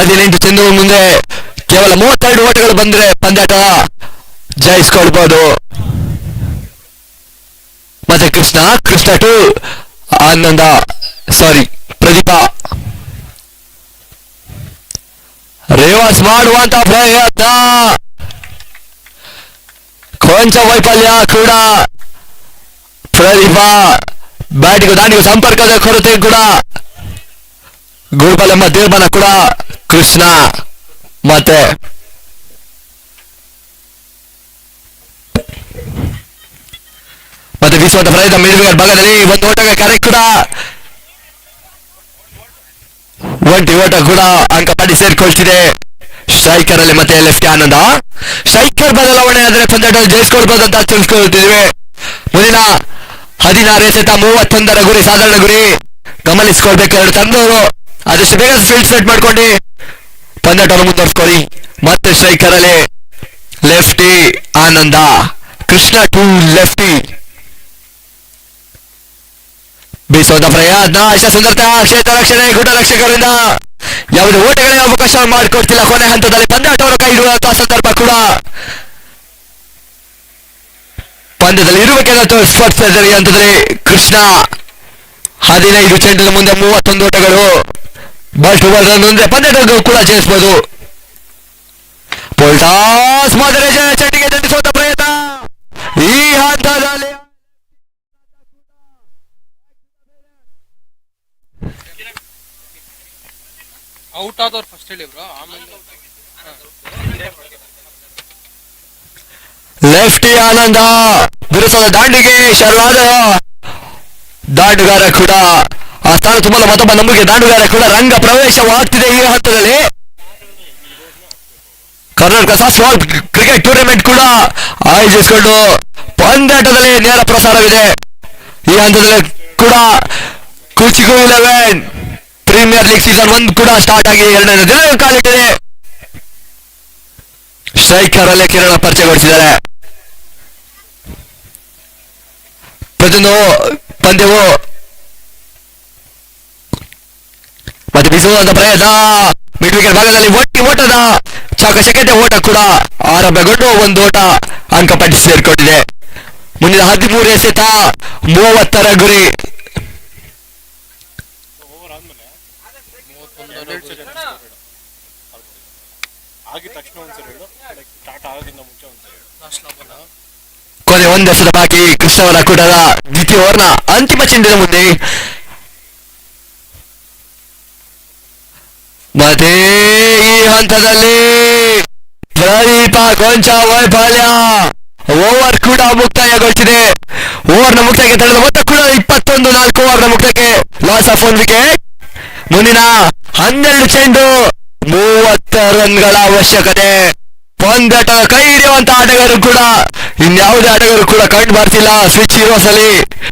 18 ಚೆಂಡು ಮುಂದೆ ಕೇವಲ 32 ಓಟಗಳು ಬಂದ್ರೆ ಪಂದ್ಯಾಟ ಜಯಿಸ್ಕೊಳ್ಬಹುದು. ಮತ್ತೆ ಕೃಷ್ಣ ಟು ಆನಂದ ಪ್ರದೀಪ ರಿವರ್ಸ್ ಮಾಡುವಂತ ಪ್ರಯತ್ನ, ಕೊಂಚ ವೈಫಲ್ಯ ಕೂಡ. ಪ್ರದೀಪ ಬ್ಯಾಟಿಗೂ ದಾಂಡಿಗೂ ಸಂಪರ್ಕದ ಕೊರತೆ ಕೂಡ. ಗುರುಬಲ್ ಎಂಬ ತೀರ್ಮಾನ ಕೂಡ ಕೃಷ್ಣ. ಮತ್ತೆ ಬೀಸುವಂತ ಪ್ರಯತ್ನ ಮಿಡ್ವಿಕೆಟ್ ಭಾಗದಲ್ಲಿ ಒಂದು ಓಟಕ್ಕೆ ಕರೆಕ್ಟ್ ಕೂಡ. ಒಂಟಿ ಓಟ ಕೂಡ ಅಂಕ ಪಡಿ ಸೇರ್ಕೊಳ್ತಿದೆ ಸ್ಟ್ರೈಕರ್ ಅಲ್ಲಿ. ಮತ್ತೆ ಲೆಫ್ಟ್ ಆನಂದ ಸ್ಟ್ರೈಕರ್ ಬದಲಾವಣೆ ಆದ್ರೆ ಪಂದ್ಯಾಟ ಜಯಿಸ್ಕೊಳ್ಬಹುದು ಅಂತ ತಿಳಿಸ್ಕೊಳ್ತಿದ್ವಿ. ಮುಂದಿನ 16 ಎಸೆತ 31 ಗುರಿ ಸಾಧಾರಣ ಗುರಿ. ಗಮನಿಸ್ಕೊಳ್ಬೇಕು ಎರಡು ತಂಡವರು. ಆದಷ್ಟು ಬೇಗ ಫೀಲ್ಡ್ ಸೆಟ್ ಮಾಡ್ಕೊಂಡು ಪಂದ್ಯಾಟವನ್ನು ಮುಂದುವರ್ಸ್ಕೊಳ್ಳಿ. ಮತ್ತೆ ಸ್ಟ್ರೈಕರ್ ಅಲ್ಲಿ lefty Ananda, Krishna to lefty. ಬೀಸುವಂತ ಪ್ರಯತ್ನ, ಸುಂದರತಾ ಕ್ಷೇತ್ರ ರಕ್ಷಣೆ ಗುಡ ರಕ್ಷಕರಿಂದ ಯಾವುದೇ ಓಟಗಳಿಗೆ ಅವಕಾಶ ಮಾಡಿಕೊಡ್ತಿಲ್ಲ. ಕೊನೆ ಹಂತದಲ್ಲಿ ಪಂದ್ಯಾಟವನ್ನು ಕೈ ಹಿಡುವಂತಹ ಸಂದರ್ಭ ಕೂಡ ಪಂದ್ಯದಲ್ಲಿ ಇರುವಿಕೆಯನ್ನು ಸ್ಪರ್ಶಿಸಿದರೆ ಅಂತಂದ್ರೆ ಕೃಷ್ಣ. 15 ಚೆಂಡಿನ ಮುಂದೆ 31 ಓಟಗಳು. ಬಸ್ಟ್ ಅಂದ್ರೆ ಪಂದ್ಯಟಗೂ ಕೂಡ ಜಯಿಸಬಹುದು. ಪೋಲ್ಟಾಸ್ ಮಾದರಿ ಚೆಂಡಿಗೆ ದಂಡಿಸುವಂತ ಪ್ರಯತ್ನ ಈ ಹಂತದಲ್ಲಿ. ಔಟ್ ಆದವ್ರು ಫಸ್ಟ್ ಹೇಳಿ ಬ್ರೋ, ಆಮೇಲೆ ಲೆಫ್ಟಿ ಆನಂದ ಬಿರುಸಾದ ದಾಂಡಿಗೆ ಶರಣಾದ ದಾಂಡುಗಾರ ಕೂಡ ಆ ಸ್ಥಾನ ತುಂಬಲು ಮತ್ತೊಬ್ಬ ನಂಬಿಕೆ ದಾಂಡುಗಾರ ಕೂಡ ರಂಗ ಪ್ರವೇಶವಾಗ್ತಿದೆ ಈ ಹಂತದಲ್ಲಿ. ಕರ್ನಾಟಕ ಸಾಫ್ಟ್ಬಾಲ್ ಕ್ರಿಕೆಟ್ ಟೂರ್ನಮೆಂಟ್ ಕೂಡ ಆಯೋಜಿಸಿಕೊಂಡು ಪಂದ್ಯಾಟದಲ್ಲಿ ನೇರ ಪ್ರಸಾರವಿದೆ. ಈ ಹಂತದಲ್ಲಿ ಕೂಡ ಕುಚಿಕು 11 ಪ್ರೀಮಿಯರ್ ಲೀಗ್ ಸೀಸನ್ 1 ಕೂಡ ಸ್ಟಾರ್ಟ್ ಆಗಿ 2ನೇ ದಿನ ಕಾಲಿಟ್ಟಿದೆ. ಸ್ಟ್ರೈಕರ್ ಅಲ್ಲೇ ಕಿರಣ ಪರಿಚಯಗೊಳಿಸಿದ್ದಾರೆ. ಪ್ರತಿಯೊಂದು ಪಂದ್ಯವು ಮತ್ತೆ ಬೀಸುವಂತ ಪ್ರಯತ್ನ ಮಿಡ್ ವಿಕೆಟ್ ಭಾಗದಲ್ಲಿ ಓಟದ ಚಾಕಚಕ್ಯತೆ ಓಟ ಕೂಡ ಆರಂಭಗೊಂಡು ಒಂದು ಓಟ ಅಂಕ ಪಟ್ಟಿ ಸೇರ್ಕೊಂಡಿದೆ. ಮುಂದಿನ 13 ಎಸೆತ 30 ಗುರಿ. ಕೊನೆ ಒಂದೆಸೆತ ಬಾಕಿ. ಕೃಷ್ಣವರ ಕೂಟದ ದ್ವಿತೀಯ ಓವರ್ನ ಅಂತಿಮ ಚೆಂಡಿನ ಮುಂದೆ ಮತ್ತೆ ಈ ಹಂತದಲ್ಲಿ ಪ್ರದೀಪ ಕೊಂಚ ವೈಫಲ್ಯ. ಓವರ್ ಕೂಡ ಮುಕ್ತಾಯಗೊಳಿಸಿದೆ. ಓವರ್ನ ಮುಕ್ತಾಯಕ್ಕೆ ತಳೆದ ಮೊತ್ತ ಕೂಡ 21-4 ಓವರ್ನ ಮುಕ್ತಕ್ಕೆ ಲಾಸ್ ಆಫ್ 1 ವಿಕೆಟ್. ಮುಂದಿನ 12 ಚೆಂಡು 30 ರನ್ಗಳ ಅವಶ್ಯಕತೆ. ಪಂದ್ಯಾಟ ಕೈ ಹಿಡಿಯುವಂತ ಆಟಗಾರರು ಕೂಡ ಇನ್ಯಾವುದೇ ಆಟಗಾರರು ಕೂಡ ಕಂಡು ಬರ್ತಿಲ್ಲ ಸ್ವಿಚ್ ಹೀರೋಸ್ ಅಲ್ಲಿ.